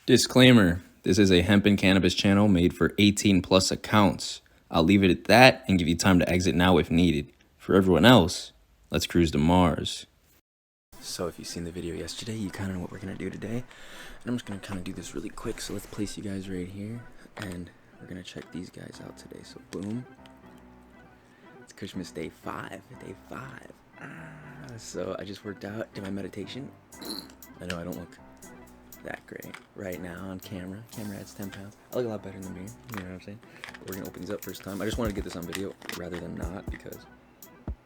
Disclaimer, this is a hemp and cannabis channel made for 18 plus accounts. I'll leave it at that and give you time to exit now if needed. For everyone else, let's cruise to Mars. So if you've seen the video yesterday, you kind of know what we're going to do today. And I'm just going to kind of do this really quick. So let's place you guys right here. And we're going to check these guys out today. So boom. It's Kushmas day 5. Day 5. So I just worked out, did my meditation. I know I don't look that great right now on camera. Camera adds 10 pounds. I look a lot better in the mirror. You know what I'm saying? We're going to open these up first time. I just wanted to get this on video rather than not because...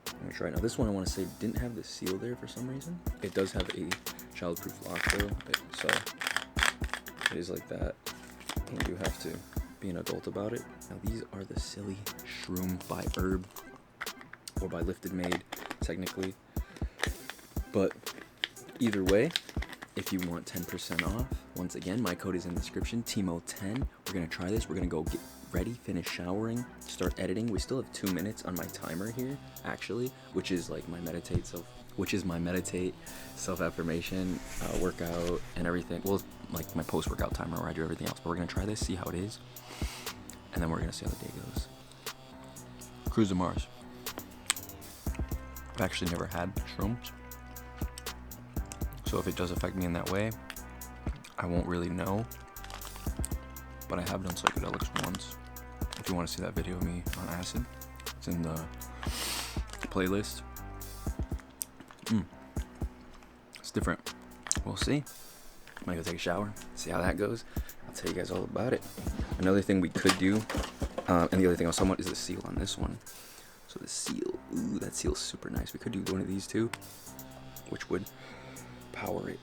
Let me try it now. This one I want to say didn't have the seal there for some reason. It does have a childproof lock though, so it is like that. You do have to be an adult about it. Now these are the silly shroom by Herb, or by Lifted Made technically. But either way, if you want 10% off, once again, my code is in the description, Timo10. We're going to try this. We're going to go get ready, finish showering, start editing. We still have 2 minutes on my timer here, actually, which is like my meditate self-affirmation workout and everything. Well, like my post-workout timer where I do everything else. But we're going to try this, see how it is, and then we're going to see how the day goes. Cruise to Mars. I've actually never had shrooms, so if it does affect me in that way, I won't really know, but I have done psychedelics once. If you want to see that video of me on acid, it's in the playlist. It's different. We'll see. I'm gonna go take a shower, see how that goes. I'll tell you guys all about it. Another thing we could do, and the other thing I was talking about is the seal on this one. So the seal, ooh, that seal's super nice. We could do one of these too, which would power it.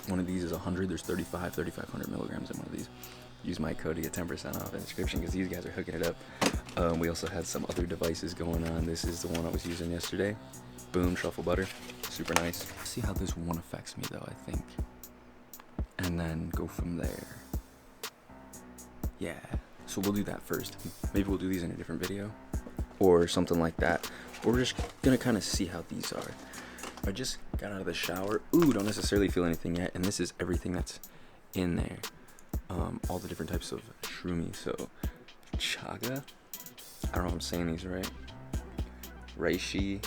One of these is 100, there's 3,500 milligrams in one of these. Use my code to get 10% off in the description because these guys are hooking it up. We also had some other devices going on. This is the one I was using yesterday. Boom, truffle butter, super nice. See how this one affects me though, I think. And then go from there. Yeah, so we'll do that first. Maybe we'll do these in a different video or something like that. We're just gonna kind of see how these are. I just got out of the shower. Ooh, don't necessarily feel anything yet. And this is everything that's in there. All the different types of shroomy. So, chaga. I don't know if I'm saying these right. Reishi.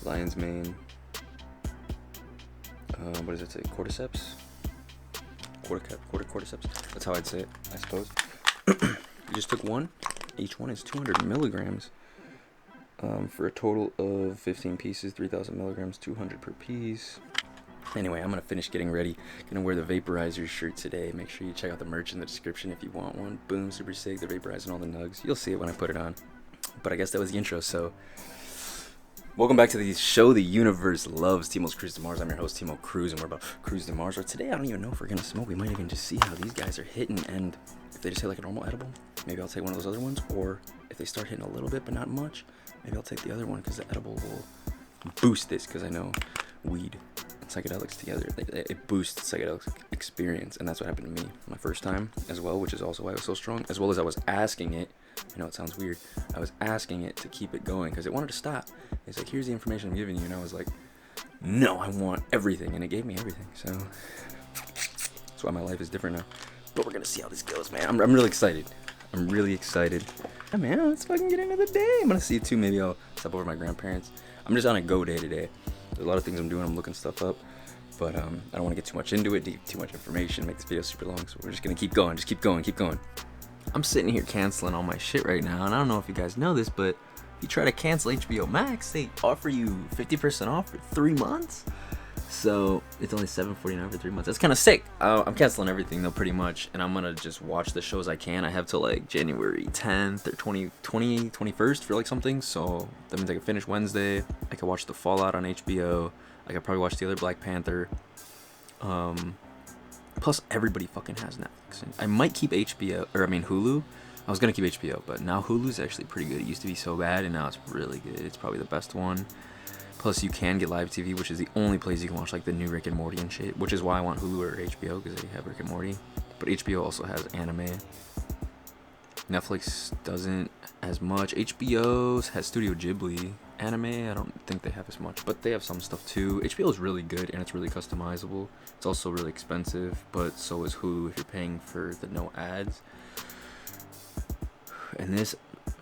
Lion's mane. What does it say? Cordyceps? Cordyceps. That's how I'd say it, I suppose. You just took one. Each one is 200 milligrams. For a total of 15 pieces, 3,000 milligrams, 200 per piece. Anyway, I'm gonna finish getting ready. Gonna wear the vaporizer shirt today. Make sure you check out the merch in the description if you want one. Boom, super sick. The vaporizer and all the nugs. You'll see it when I put it on. But I guess that was the intro. So, welcome back to the show the universe loves. Timo's Cruise to Mars. I'm your host, Timo Cruz, and we're about Cruise to Mars. Or today, I don't even know if we're gonna smoke. We might even just see how these guys are hitting. And if they just hit like a normal edible, maybe I'll take one of those other ones. Or if they start hitting a little bit but not much, maybe I'll take the other one because the edible will boost this. Because I know weed and psychedelics together, it boosts psychedelic experience, and that's what happened to me my first time as well, which is also why it was so strong. As well as I was asking it, I know it sounds weird, I was asking it to keep it going because it wanted to stop. It's like, here's the information I'm giving you, and I was like, no, I want everything, and it gave me everything. So that's why my life is different now. But we're gonna see how this goes, man. I'm really excited. I'm really excited. Yeah, man, let's fucking get into the day. I'm gonna see it too. Maybe I'll stop over my grandparents. I'm just on a go day today. There's a lot of things I'm doing. I'm looking stuff up, but I don't want to get too much into it, too much information, make this video super long. So we're just gonna keep going. Just keep going. I'm sitting here canceling all my shit right now, and I don't know if you guys know this, but if you try to cancel HBO Max, they offer you 50% off for 3 months. So it's only $7.49 for 3 months. That's kind of sick. I'm canceling everything though, pretty much, and I'm gonna just watch the shows I can. I have till like January 10th or 21st for like something. So that means I can finish Wednesday. I could watch The Fallout on HBO. I could probably watch the other Black Panther. Plus everybody fucking has Netflix. I might keep Hulu. I was gonna keep HBO, but now Hulu's actually pretty good. It used to be so bad, and now it's really good. It's probably the best one. Plus, you can get live TV, which is the only place you can watch like the new Rick and Morty and shit, which is why I want Hulu or HBO, because they have Rick and Morty. But HBO also has anime. Netflix doesn't as much. HBO has Studio Ghibli, Anime, I don't think they have as much, but they have some stuff too. HBO is really good and it's really customizable. It's also really expensive, but so is Hulu if you're paying for the no ads. And this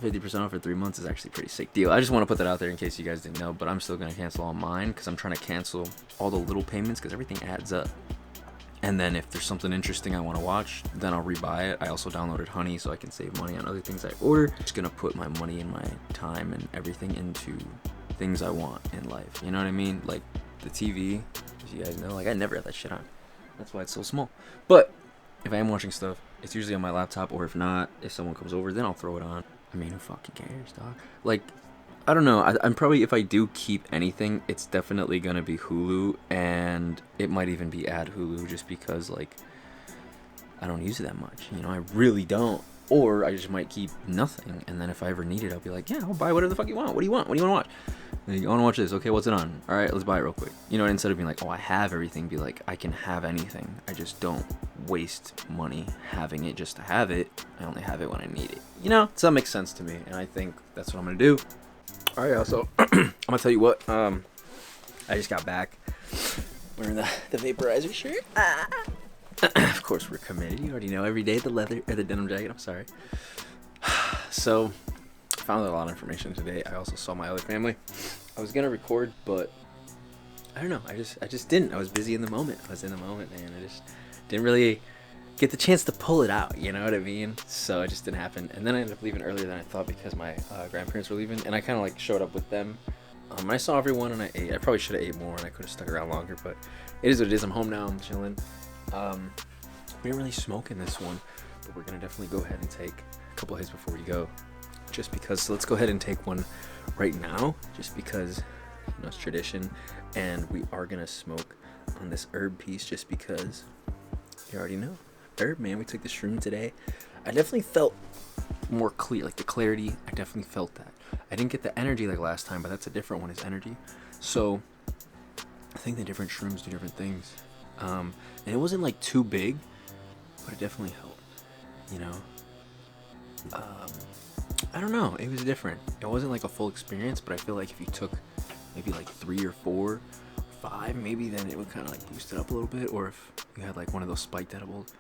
50% off for 3 months is actually a pretty sick deal. I just want to put that out there in case you guys didn't know, but I'm still going to cancel all mine because I'm trying to cancel all the little payments because everything adds up. And then if there's something interesting I want to watch, then I'll rebuy it. I also downloaded Honey so I can save money on other things I order. Just gonna put my money and my time and everything into things I want in life. You know what I mean? Like the TV, as you guys know, like I never had that shit on. That's why it's so small. But if I am watching stuff, it's usually on my laptop, or if not, if someone comes over, then I'll throw it on. I mean, who fucking cares, dog? Like, I don't know. I'm probably, if I do keep anything, it's definitely gonna be Hulu, and it might even be ad Hulu, just because like I don't use it that much. You know, I really don't. Or I just might keep nothing, and then if I ever need it, I'll be like, yeah, I'll buy whatever the fuck you want. What do you want? What do you want to watch? Like, I want to watch this. Okay, what's it on? All right, let's buy it real quick. You know, instead of being like, oh, I have everything, be like, I can have anything. I just don't waste money having it just to have it. I only have it when I need it. You know, so that makes sense to me, and I think that's what I'm gonna do. All right, so I'm gonna tell you what. I just got back wearing the vaporizer shirt. Of course, we're committed. You already know, every day the leather or the denim jacket. I'm sorry. So, I found out a lot of information today. I also saw my other family. I was gonna record, but I don't know. I just didn't. I was busy in the moment. I was in the moment, man. I just didn't really get the chance to pull it out. You know what I mean? So it just didn't happen. And then I ended up leaving earlier than I thought because my grandparents were leaving, and I kind of like showed up with them. I saw everyone and I ate. I probably should have ate more and I could have stuck around longer, but it is what it is. I'm home now. I'm chilling. We didn't really smoke in this one, but we're gonna definitely go ahead and take a couple of hits before we go, just because. So let's go ahead and take one right now, just because, you know, it's tradition, and we are gonna smoke on this herb piece just because you already know herb, man. We took the shroom today. I definitely felt more clear, like the clarity. I definitely felt that. I didn't get the energy like last time, but that's a different one, is energy. So I think the different shrooms do different things. And it wasn't like too big, but it definitely helped, you know. I don't know, it was different. It wasn't like a full experience, but I feel like if you took maybe like 3 or 4 or 5, maybe then it would kind of like boost it up a little bit. Or if you had like one of those spiked edibles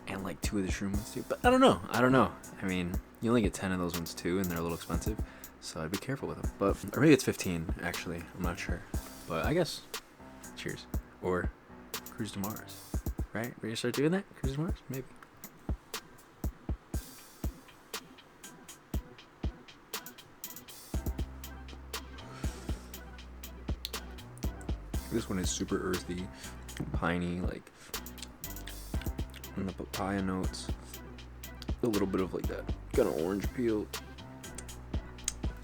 and like 2 of the shroom ones too. But I don't know. I mean, you only get 10 of those ones too, and they're a little expensive, so I'd be careful with them. But, or maybe it's 15 actually, I'm not sure. But I guess, cheers. Or Cruise to Mars, right? We're gonna start doing that? Cruise to Mars? Maybe. This one is super earthy, piney, like on the papaya notes. A little bit of like that kind of orange peel.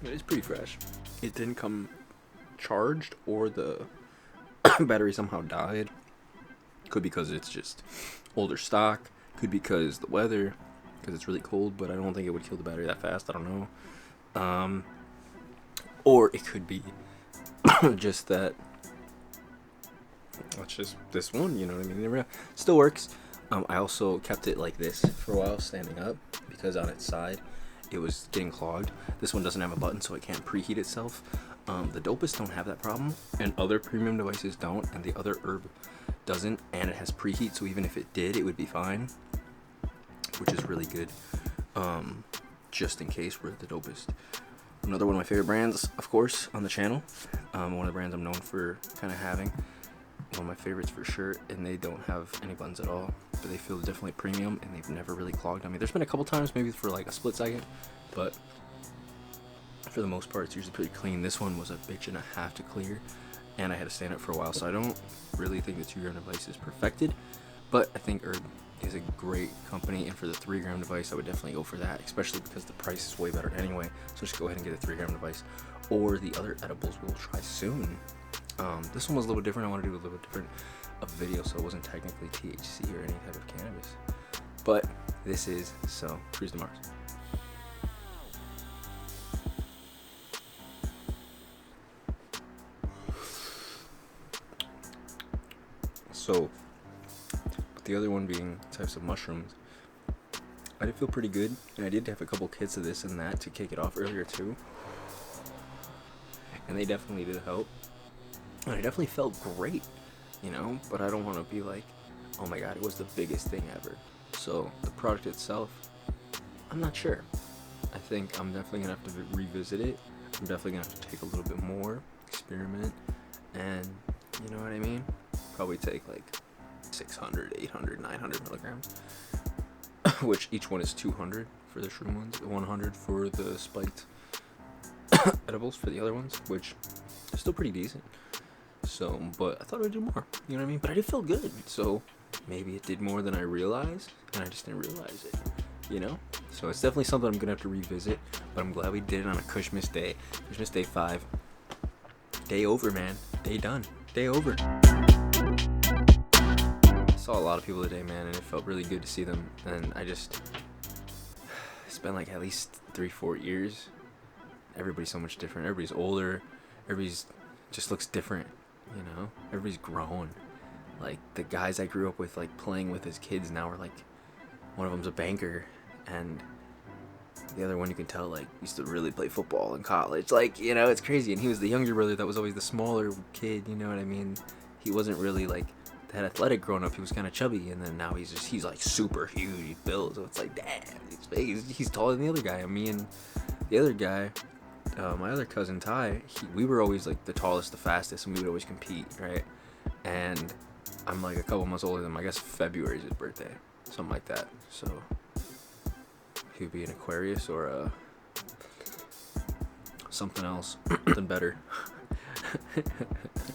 It's pretty fresh. It didn't come charged, or the battery somehow died. Could be because it's just older stock. Could be because the weather, because it's really cold, but I don't think it would kill the battery that fast. I don't know. Or it could be just that it's just this one, you know what I mean? It still works. I also kept it like this for a while, standing up, because on its side it was getting clogged. This one doesn't have a button, so it can't preheat itself. The dopest don't have that problem, and other premium devices don't, and the other herb doesn't, and it has preheat, so even if it did, it would be fine, which is really good. Just in case we're the dopest. Another one of my favorite brands, of course, on the channel. One of the brands I'm known for kind of having. One of my favorites for sure, and they don't have any buttons at all, but they feel definitely premium, and they've never really clogged on me. There's been a couple times, maybe for like a split second, but for the most part, it's usually pretty clean. This one was a bitch and a half to clear, and I had to stand up for a while, so I don't really think the 2-gram device is perfected, but I think Herb is a great company, and for the 3-gram device, I would definitely go for that, especially because the price is way better anyway. So just go ahead and get a 3-gram device, or the other edibles we'll try soon. This one was a little different. I want to do a little different of video, so it wasn't technically THC or any type of cannabis, but this is. So Cruise to Mars. So the other one being types of mushrooms, I did feel pretty good, and I did have a couple hits of this and that to kick it off earlier too. and they definitely did help. And I definitely felt great, you know, but I don't want to be like, oh my god, it was the biggest thing ever. So the product itself, I'm not sure. I think I'm definitely gonna have to revisit it. I'm definitely gonna have to take a little bit more, experiment, and you know what I mean? Probably take like 600, 800, 900 milligrams, which each one is 200 for the shroom ones, 100 for the spiked edibles for the other ones, which is still pretty decent. So, but I thought I would do more, you know what I mean? But I did feel good, so maybe it did more than I realized, and I just didn't realize it, you know? So it's definitely something I'm gonna have to revisit, but I'm glad we did it on a Kushmas day. Kushmas day 5. Day over, man. Day done. Day over. I saw a lot of people today, man, and it felt really good to see them, and it's been like at least 3-4 years. Everybody's so much different. Everybody's older. Everybody's just looks different, you know? Everybody's grown. Like, the guys I grew up with, like, playing with as kids now are, like, one of them's a banker, and the other one, you can tell, like, used to really play football in college. Like, you know, it's crazy. And he was the younger brother that was always the smaller kid, you know what I mean? He wasn't really, like, that athletic growing up. He was kind of chubby, and then now he's, like, super huge built. So it's like, damn, he's taller than the other guy. And me and the other guy, my other cousin Ty, we were always like the tallest, the fastest, and we would always compete, right? And I'm like a couple months older than him. I guess February is his birthday, something like that. So he would be an Aquarius or something else, something better.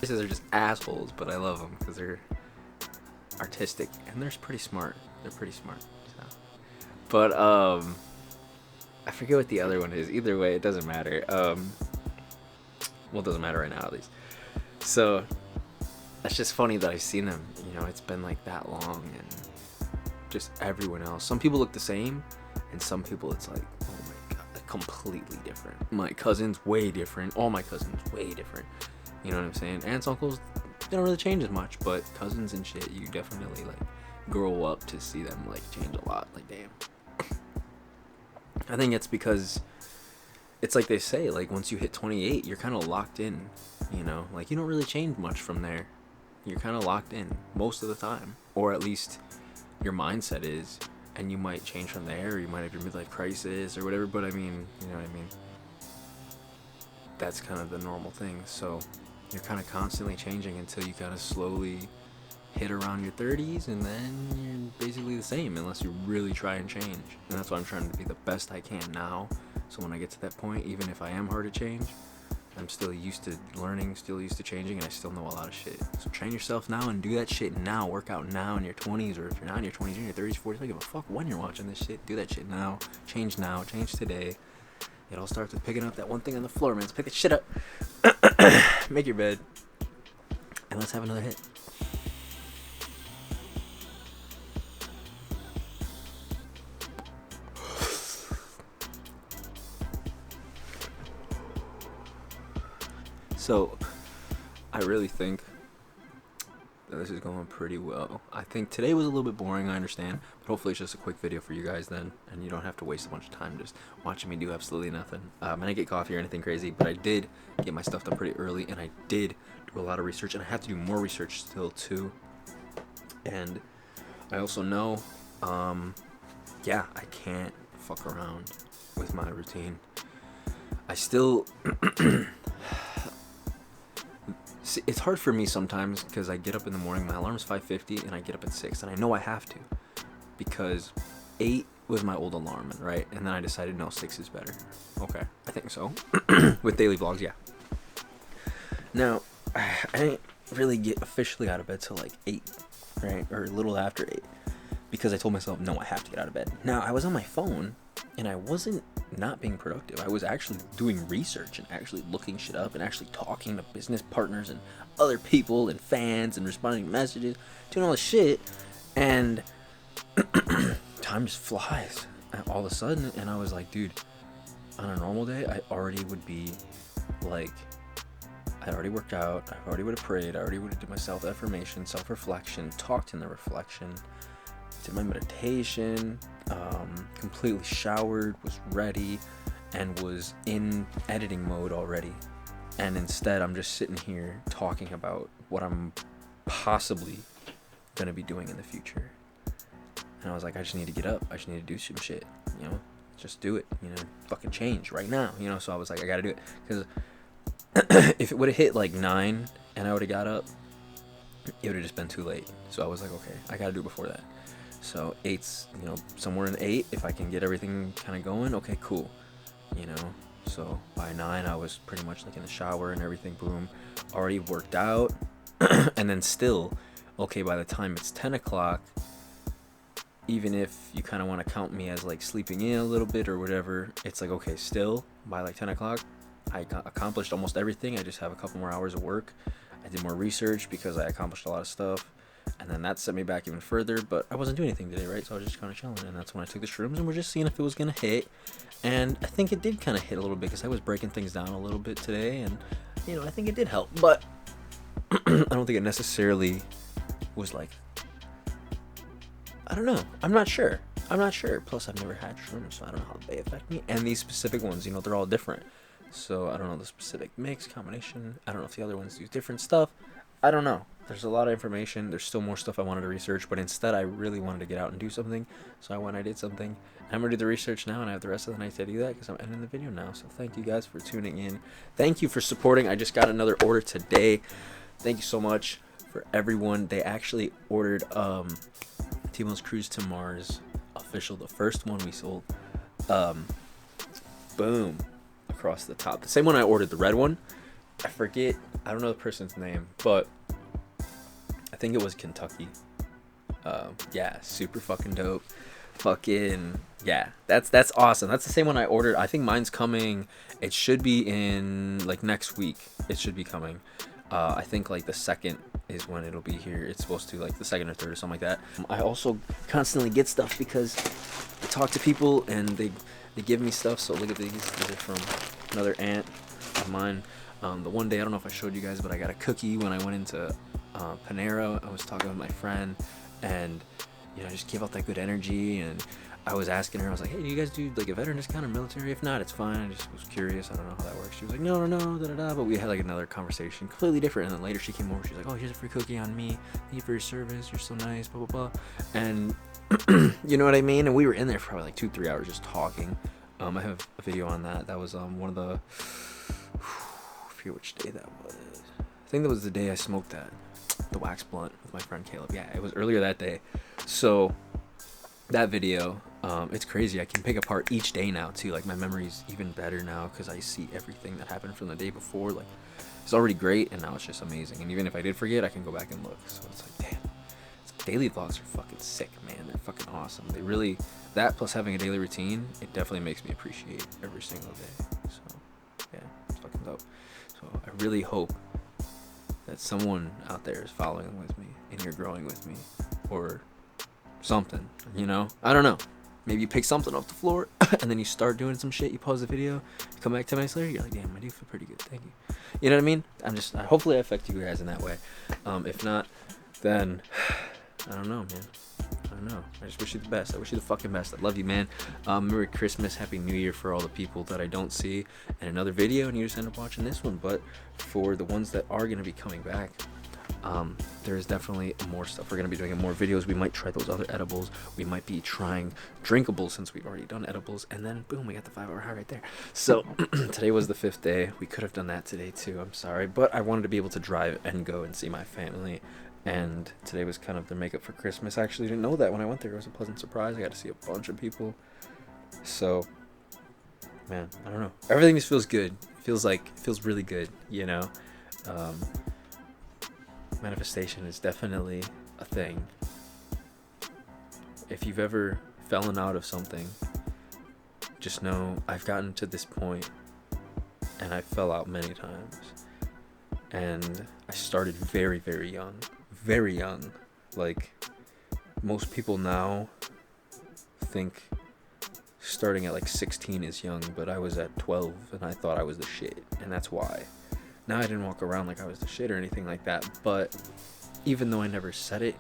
These are just assholes, but I love them because they're artistic and they're pretty smart. They're pretty smart. So. But I forget what the other one is. Either way, it doesn't matter. Well, it doesn't matter right now, at least. So, it's just funny that I've seen them. You know, it's been like that long, and just everyone else. Some people look the same, and some people it's like, oh my god, like completely different. My cousin's way different. All my cousins way different. You know what I'm saying? Aunts, uncles, they don't really change as much, but cousins and shit, you definitely like grow up to see them like change a lot. Like, damn. I think it's because it's like they say, like once you hit 28, you're kind of locked in, you know, like you don't really change much from there. You're kind of locked in most of the time, or at least your mindset is, and you might change from there, or you might have your midlife crisis or whatever, but I mean, you know what I mean? That's kind of the normal thing. So you're kind of constantly changing until you kind of slowly hit around your 30s, and then you're basically the same unless you really try and change. And that's why I'm trying to be the best I can now, so when I get to that point, even if I am hard to change, I'm still used to learning, still used to changing, and I still know a lot of shit. So train yourself now and do that shit now. Work out now in your 20s, or if you're not in your 20s, you're in your 30s, 40s, I don't give a fuck when you're watching this shit. Do that shit now. Change today. It all starts with picking up that one thing on the floor, man. Let's pick that shit up. Make your bed, and let's have another hit. So, I really think that this is going pretty well. I think today was a little bit boring, I understand, but hopefully it's just a quick video for you guys then, and you don't have to waste a bunch of time just watching me do absolutely nothing. I didn't get coffee or anything crazy, but I did get my stuff done pretty early, and I did do a lot of research, and I have to do more research still too. And I also know, yeah, I can't fuck around with my routine. I still... It's hard for me sometimes because I get up in the morning, my alarm's 5:50, and I get up at 6, and I know I have to because 8 was my old alarm, right? And then I decided, no, 6 is better. Okay, I think so. With daily vlogs, yeah. Now, I didn't really get officially out of bed till like 8, right? Or a little after 8 because I told myself, no, I have to get out of bed. Now, I was on my phone, and I wasn't not being productive. I was actually doing research and actually looking shit up and actually talking to business partners and other people and fans and responding to messages, doing all this shit, and time just flies all of a sudden. And I was like, dude, on a normal day, I already would be like, I already worked out, I already would have prayed, I already would have did my self-affirmation, self-reflection, talked in the reflection, did my meditation, completely showered, was ready, and was in editing mode already. And instead, I'm just sitting here talking about what I'm possibly gonna be doing in the future. And I was like, I just need to get up. I just need to do some shit, you know? Just do it, you know? Fucking change right now, you know? So I was like, I gotta do it. Because if it would have hit like 9 and I would have got up, it would have just been too late. So I was like, okay, I gotta do it before that. So 8's, you know, somewhere in 8, if I can get everything kind of going, okay, cool, you know? So by 9, I was pretty much like in the shower and everything, boom, already worked out. And then still, okay, by the time it's 10 o'clock, even if you kind of want to count me as like sleeping in a little bit or whatever, it's like, okay, still by like 10 o'clock, I accomplished almost everything. I just have a couple more hours of work. I did more research because I accomplished a lot of stuff. And then that set me back even further, but I wasn't doing anything today, right? So I was just kind of chilling. And that's when I took the shrooms and we're just seeing if it was going to hit. And I think it did kind of hit a little bit because I was breaking things down a little bit today. And, you know, I think it did help. But I don't think it necessarily was like, I don't know. I'm not sure. Plus, I've never had shrooms, so I don't know how they affect me. And these specific ones, you know, they're all different. So I don't know the specific mix, combination. I don't know if the other ones do different stuff. I don't know. There's a lot of information. There's still more stuff I wanted to research, but instead I really wanted to get out and do something. So I went, I did something. I'm going to do the research now, and I have the rest of the night to do that because I'm ending the video now. So thank you guys for tuning in. Thank you for supporting. I just got another order today. Thank you so much for everyone. They actually ordered Timo's Cruz to MarZ official, the first one we sold. Boom, across the top. The same one I ordered, the red one. I forget, I don't know the person's name, but I think it was Kentucky. Yeah, super fucking dope. Fucking yeah, that's awesome. That's the same one I ordered. I think mine's coming. It should be in like next week. It should be coming. I think like the 2nd is when it'll be here. It's supposed to like the 2nd or 3rd or something like that. I also constantly get stuff because I talk to people and they give me stuff. So look at these. These are from another aunt of mine. The one day, I don't know if I showed you guys, but I got a cookie when I went into Panera. I was talking with my friend, and you know, just give out that good energy. And I was asking her, I was like, hey, do you guys do like a veteran discount or military? If not, it's fine. I just was curious. I don't know how that works. She was like, no, da da da. But we had like another conversation, completely different. And then later she came over. She's like, oh, here's a free cookie on me. Thank you for your service. You're so nice. Blah blah blah. And you know what I mean? And we were in there for probably like 2-3 hours just talking. I have a video on that. That was one of the. I forget which day that was. I think that was the day I smoked the wax blunt with my friend Caleb. Yeah, it was earlier that day. So that video, it's crazy. I can pick apart each day now too. Like my memory's even better now because I see everything that happened from the day before. Like it's already great, and now it's just amazing. And even if I did forget, I can go back and look. So it's like, damn, daily vlogs are fucking sick, man. They're fucking awesome. They really, that plus having a daily routine, it definitely makes me appreciate every single day. So yeah, it's fucking dope. So I really hope that someone out there is following with me and you're growing with me or something, you know? I don't know. Maybe you pick something off the floor and then you start doing some shit. You pause the video, you come back 10 minutes later, you're like, damn, I do feel pretty good. Thank you. You know what I mean? Hopefully I affect you guys in that way. If not, then I don't know, man. I don't know. I just wish you the best. I wish you the fucking best. I love you, man. Merry Christmas, Happy New Year for all the people that I don't see in another video, and you just end up watching this one. But for the ones that are going to be coming back, there is definitely more stuff. We're going to be doing more videos. We might try those other edibles. We might be trying drinkables since we've already done edibles. And then, boom, we got the 5-hour high right there. So today was the 5th day. We could have done that today, too. I'm sorry. But I wanted to be able to drive and go and see my family. And today was kind of their makeup for Christmas. I actually didn't know that when I went there. It was a pleasant surprise. I got to see a bunch of people. So, man, I don't know. Everything just feels good. It feels really good, you know? Manifestation is definitely a thing. If you've ever fallen out of something, just know I've gotten to this point and I fell out many times. And I started very, very young. Very young. Like, most people now think starting at like 16 is young, but I was at 12 and I thought I was the shit, and that's why. Now I didn't walk around like I was the shit or anything like that, but even though I never said it,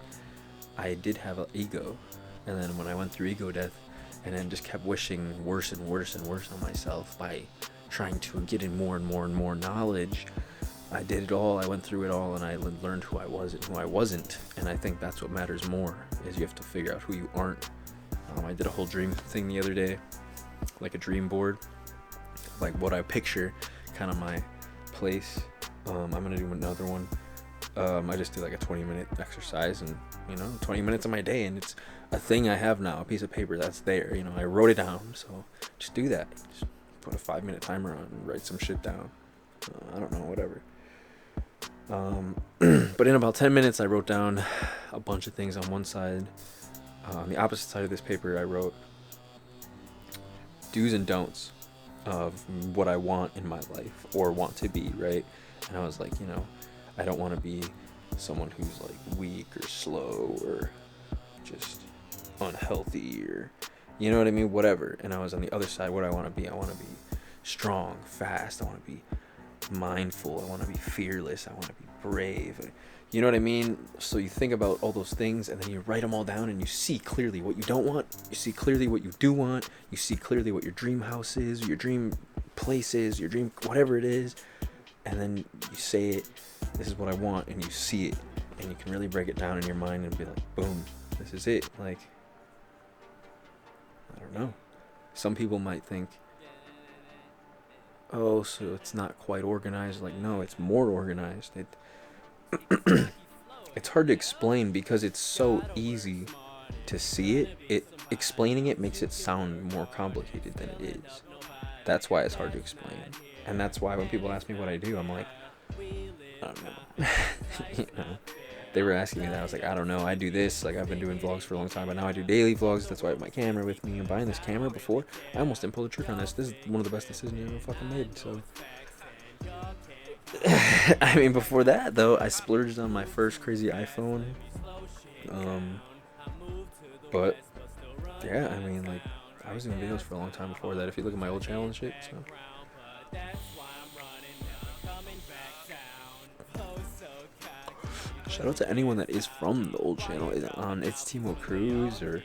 I did have an ego. And then when I went through ego death and then just kept wishing worse and worse and worse on myself by trying to get in more and more and more knowledge, I did it all, I went through it all, and I learned who I was and who I wasn't. And I think that's what matters more, is you have to figure out who you aren't. I did a whole dream thing the other day, like a dream board, like what I picture, kind of my place. I'm gonna do another one. I just do like a 20-minute exercise, and 20 minutes of my day, and it's a thing I have now, a piece of paper that's there. I wrote it down, so just do that. Just put a 5-minute timer on and write some shit down. I don't know, whatever. But in about 10 minutes, I wrote down a bunch of things on one side. On the opposite side of this paper, I wrote do's and don'ts of what I want in my life or want to be, right? And I was like, I don't want to be someone who's like weak or slow or just unhealthy or, you know what I mean? Whatever. And I was on the other side, what I want to be. I want to be strong, fast. I want to be mindful. I want to be fearless. I want to be brave. You know what I mean? So you think about all those things, and then you write them all down, and you see clearly what you don't want. You see clearly what you do want. You see clearly what your dream house is, your dream place is, your dream whatever it is. And then you say it, this is what I want, and you see it, and you can really break it down in your mind and be like, boom, this is it. Like, I don't know. Some people might think, oh, so it's not quite organized. Like, no, it's more organized. It's hard to explain because it's so easy to see it. Explaining it makes it sound more complicated than it is. That's why it's hard to explain. And that's why when people ask me what I do, I'm like, I don't know. They were asking me that. I was like, I don't know. I do this. Like, I've been doing vlogs for a long time, but now I do daily vlogs. That's why I have my camera with me. And buying this camera before, I almost didn't pull the trigger on this. This is one of the best decisions I ever fucking made. So, I mean, before that though, I splurged on my first crazy iPhone. But yeah, I mean, like, I was doing videos for a long time before that. If you look at my old channel and shit, so. Shout out to anyone that is from the old channel. It's Timo Cruz or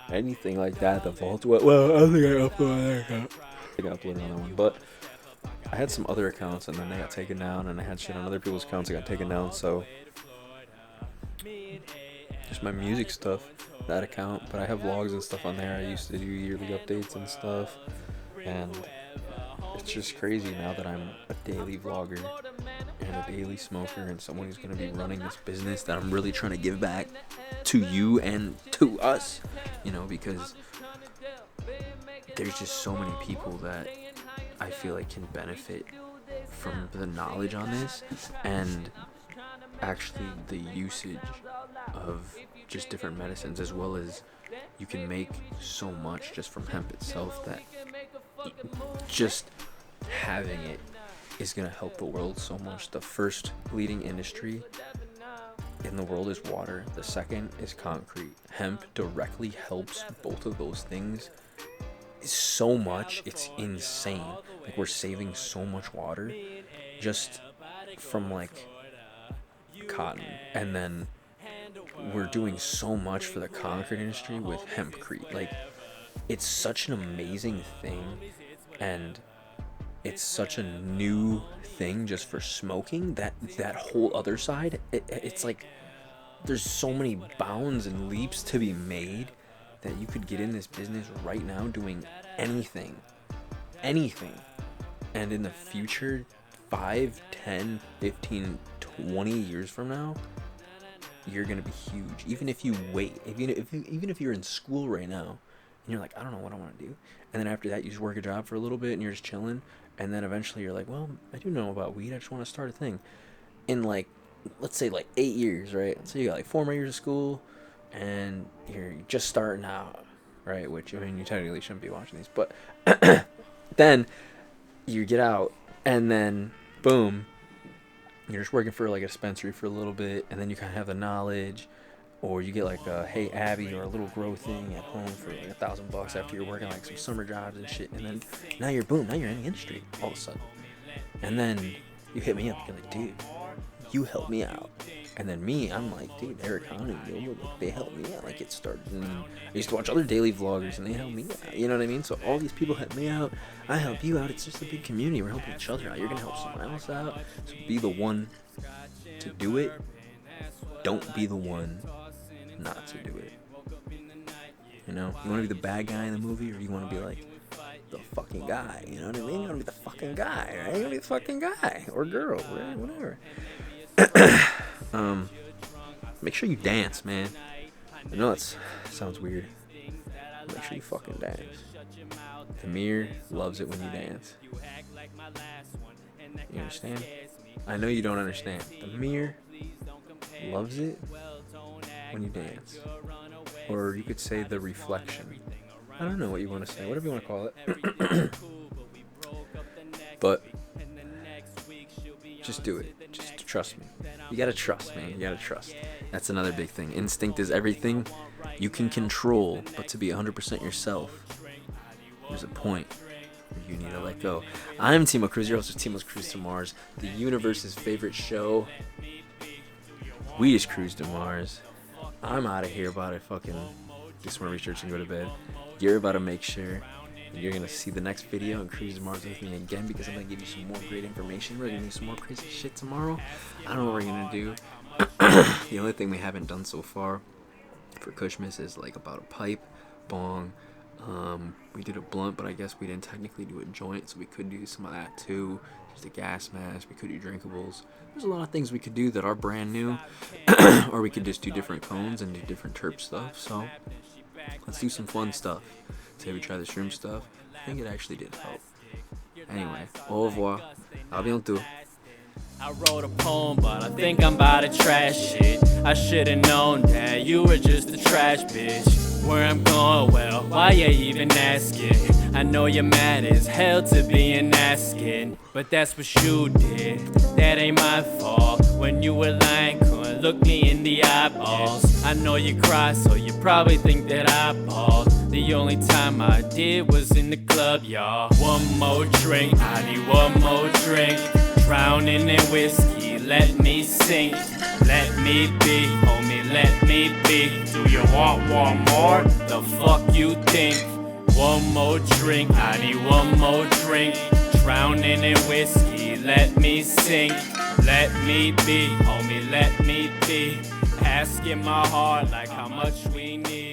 anything like that. The vault. Well, I think I uploaded that account. I think I uploaded another one, but I had some other accounts and then they got taken down, and I had shit on other people's accounts that got taken down. So just my music stuff, that account. But I have vlogs and stuff on there. I used to do yearly updates and stuff, and it's just crazy now that I'm a daily vlogger and a daily smoker and someone who's going to be running this business that I'm really trying to give back to you and to us, because there's just so many people that I feel like can benefit from the knowledge on this, and actually the usage of just different medicines, as well as you can make so much just from hemp itself that just having it is going to help the world so much. The first leading industry in the world is water. The second is concrete. Hemp directly helps both of those things so much. It's insane. Like, we're saving so much water just from like cotton, and then we're doing so much for the concrete industry with hempcrete. Like, it's such an amazing thing, and it's such a new thing just for smoking, that whole other side, it's like there's so many bounds and leaps to be made that you could get in this business right now doing anything, and in the future, 5, 10, 15, 20 years from now, you're gonna be huge. Even if you wait, even if you're in school right now and you're like, I don't know what I want to do, and then after that you just work a job for a little bit and you're just chilling, and then eventually you're like, well, I do know about weed, I just want to start a thing. In like, let's say like 8 years, right? So you got like 4 more years of school and you're just starting out, right? Which, I mean, you technically shouldn't be watching these, but then you get out, and then boom, you're just working for like a dispensary for a little bit, and then you kind of have the knowledge, or you get like a Hey Abby or a little grow thing at home for like $1,000 after you're working like some summer jobs and shit, and then now you're in the industry all of a sudden, and then you hit me up, you're like, dude, you help me out. And then me, I'm like, dude, Eric Hanu, they helped me out. Like, it started. And I used to watch other daily vloggers, and they helped me out. You know what I mean? So all these people help me out. I help you out. It's just a big community. We're helping each other out. You're gonna help someone else out. So be the one to do it. Don't be the one not to do it. You know? You want to be the bad guy in the movie, or you want to be like the fucking guy? You know what I mean? You want to be the fucking guy, right? You want to be the fucking guy or girl, right? Whatever. Make sure you dance, man. I know it sounds weird. Make sure you fucking dance. Amir loves it when you dance. You understand? I know you don't understand. Amir loves it when you dance. Or you could say the reflection. I don't know what you want to say. Whatever you want to call it. But just do it. Just trust me. You gotta trust, man. You gotta trust. That's another big thing. Instinct is everything you can control, but to be 100% yourself, there's a point where you need to let go. I'm Timo Cruz, your host of Timo's Cruise to Mars, the universe's favorite show. We just cruise to Mars. I'm out of here about to fucking do some more research and go to bed. You're about to make sure you're going to see the next video and cruise to Mars with me again, because I'm going to give you some more great information. We're going to do some more crazy shit tomorrow. I don't know what we're going to do. The only thing we haven't done so far for Kushmas is like about a pipe, bong. We did a blunt, but I guess we didn't technically do a joint, so we could do some of that too. Just a gas mask. We could do drinkables. There's a lot of things we could do that are brand new. Or we could just do different cones and do different terp stuff. So let's do some fun stuff. Say we try the shroom stuff. I think it actually did help. Anyway, au revoir. À bientôt. I wrote a poem, but I think I'm about to trash it. I should've known that you were just a trash bitch. Where I'm going, well, why you even asking? I know you're mad as hell to being asking, but that's what you did. That ain't my fault. When you were lying, couldn't look me in the eyeballs. I know you cry, so you probably think that I bawled. The only time I did was in the club, y'all. One more drink, I need one more drink. Drowning in whiskey, let me sink. Let me be, homie, let me be. Do you want one more? The fuck you think? One more drink, I need one more drink. Drowning in whiskey, let me sink. Let me be, homie, let me be. Asking my heart like how much we need.